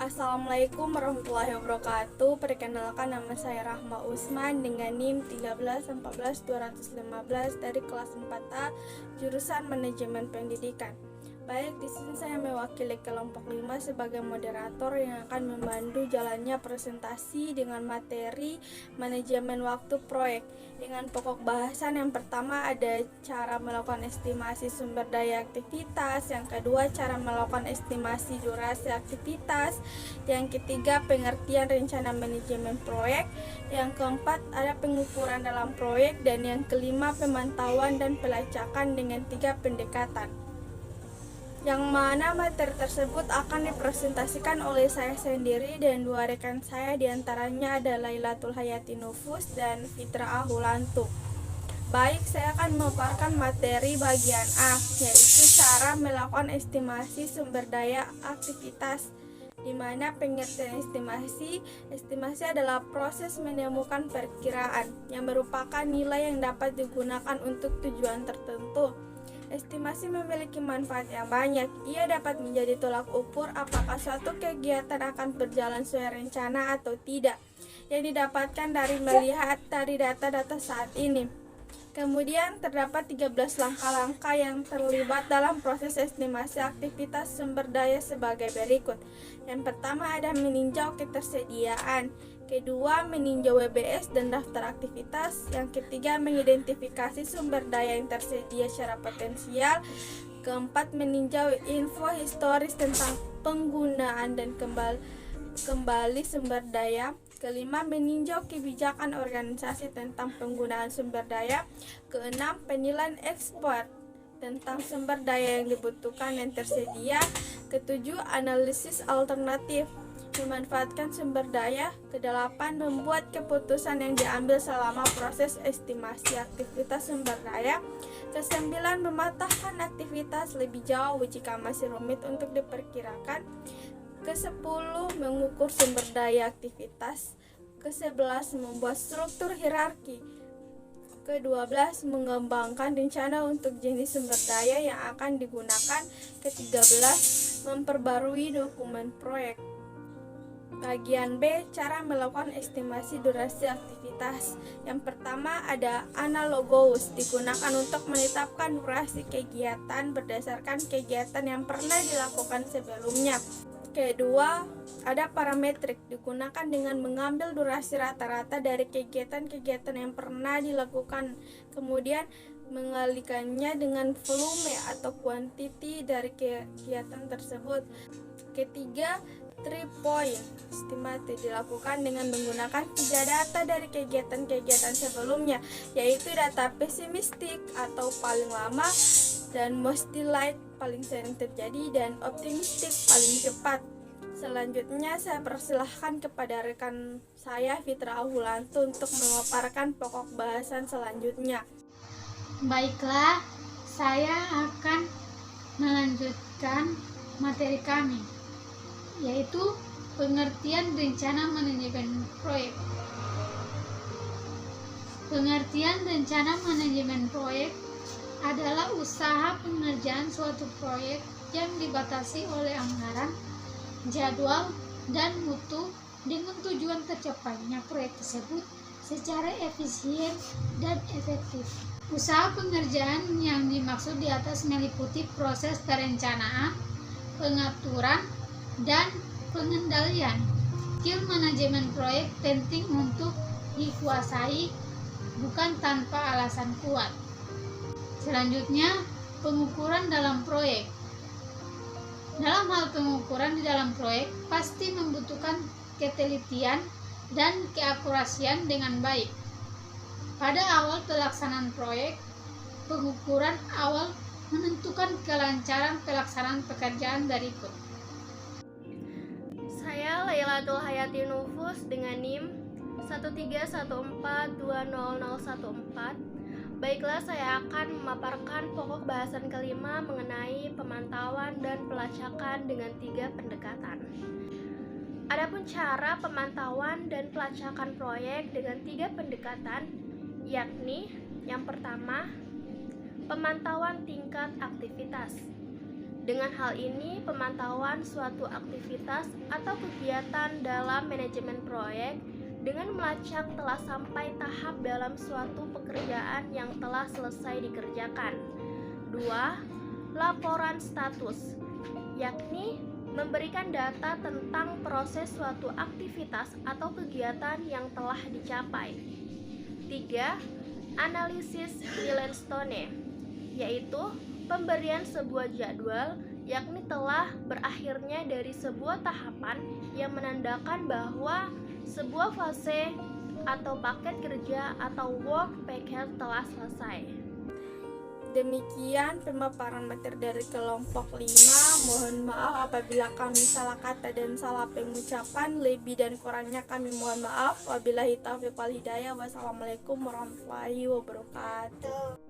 Assalamualaikum warahmatullahi wabarakatuh. Perkenalkan, nama saya Rahma Usman dengan NIM 1314215 dari kelas 4A jurusan Manajemen Pendidikan. Baik, di sini saya mewakili kelompok 5 sebagai moderator yang akan membantu jalannya presentasi dengan materi manajemen waktu proyek. Dengan pokok bahasan yang pertama ada cara melakukan estimasi sumber daya aktivitas, yang kedua cara melakukan estimasi durasi aktivitas, yang ketiga pengertian rencana manajemen proyek, yang keempat ada pengukuran dalam proyek, dan yang kelima pemantauan dan pelacakan dengan 3 pendekatan. Yang mana materi tersebut akan dipresentasikan oleh saya sendiri dan 2 rekan saya, diantaranya ada Lailatul Hayati Nufus dan Fitra Ahulantu. Baik, saya akan memaparkan materi bagian A, yaitu cara melakukan estimasi sumber daya aktivitas, di mana pengertian estimasi adalah proses menemukan perkiraan yang merupakan nilai yang dapat digunakan untuk tujuan tertentu. Estimasi memiliki manfaat yang banyak. Ia dapat menjadi tolak ukur apakah suatu kegiatan akan berjalan sesuai rencana atau tidak, yang didapatkan dari melihat dari data-data saat ini. Kemudian terdapat 13 langkah-langkah yang terlibat dalam proses estimasi aktivitas sumber daya sebagai berikut. Yang pertama ada meninjau ketersediaan, kedua meninjau WBS dan daftar aktivitas, yang ketiga mengidentifikasi sumber daya yang tersedia secara potensial, keempat meninjau info historis tentang penggunaan dan kembali sumber daya, kelima meninjau kebijakan organisasi tentang penggunaan sumber daya, keenam penilaian ekspor tentang sumber daya yang dibutuhkan dan tersedia, ketujuh analisis alternatif memanfaatkan sumber daya, kedelapan membuat keputusan yang diambil selama proses estimasi aktivitas sumber daya, kesembilan mematahkan aktivitas lebih jauh jika masih rumit untuk diperkirakan, ke-10 mengukur sumber daya aktivitas, ke-11 membuat struktur hierarki, ke-12 mengembangkan rencana untuk jenis sumber daya yang akan digunakan, ke-13 memperbarui dokumen proyek. Bagian B, cara melakukan estimasi durasi aktivitas. Yang pertama ada analogous, digunakan untuk menetapkan durasi kegiatan berdasarkan kegiatan yang pernah dilakukan sebelumnya. Kedua, ada parametrik, digunakan dengan mengambil durasi rata-rata dari kegiatan-kegiatan yang pernah dilakukan, kemudian mengalikannya dengan volume atau quantity dari kegiatan tersebut. Ketiga, 3-point estimate, dilakukan dengan menggunakan 3 data dari kegiatan-kegiatan sebelumnya, yaitu data pesimistik atau paling lama, dan mostly light paling sering terjadi, dan optimistik paling cepat. Selanjutnya saya persilahkan kepada rekan saya Fitra Ahulantu untuk memaparkan pokok bahasan selanjutnya. Baiklah, saya akan melanjutkan materi kami, yaitu pengertian rencana manajemen proyek. Pengertian rencana manajemen proyek adalah usaha pengerjaan suatu proyek yang dibatasi oleh anggaran, jadwal, dan mutu dengan tujuan tercapainya proyek tersebut secara efisien dan efektif. Usaha pengerjaan yang dimaksud di atas meliputi proses perencanaan, pengaturan, dan pengendalian. Skill manajemen proyek penting untuk dikuasai, bukan tanpa alasan kuat. Selanjutnya, pengukuran dalam proyek. Dalam hal pengukuran di dalam proyek pasti membutuhkan ketelitian dan keakurasian dengan baik. Pada awal pelaksanaan proyek, pengukuran awal menentukan kelancaran pelaksanaan pekerjaan berikut. Saya Lailatul Hayati Nufus dengan NIM 131420014. Baiklah, saya akan memaparkan pokok bahasan kelima mengenai pemantauan dan pelacakan dengan 3 pendekatan. Adapun cara pemantauan dan pelacakan proyek dengan 3 pendekatan, yakni yang pertama, pemantauan tingkat aktivitas. Dengan hal ini, pemantauan suatu aktivitas atau kegiatan dalam manajemen proyek dengan melacak telah sampai tahap dalam suatu pekerjaan yang telah selesai dikerjakan. 2. Laporan status, yakni memberikan data tentang proses suatu aktivitas atau kegiatan yang telah dicapai. 3. Analisis milestone, yaitu pemberian sebuah jadwal, yakni telah berakhirnya dari sebuah tahapan yang menandakan bahwa sebuah fase atau paket kerja atau work package telah selesai. Demikian pemaparan materi dari kelompok 5. Mohon maaf apabila kami salah kata dan salah pengucapan. Lebih dan kurangnya kami mohon maaf. Wabillahi taufiq wal hidayah. Wassalamualaikum warahmatullahi wabarakatuh.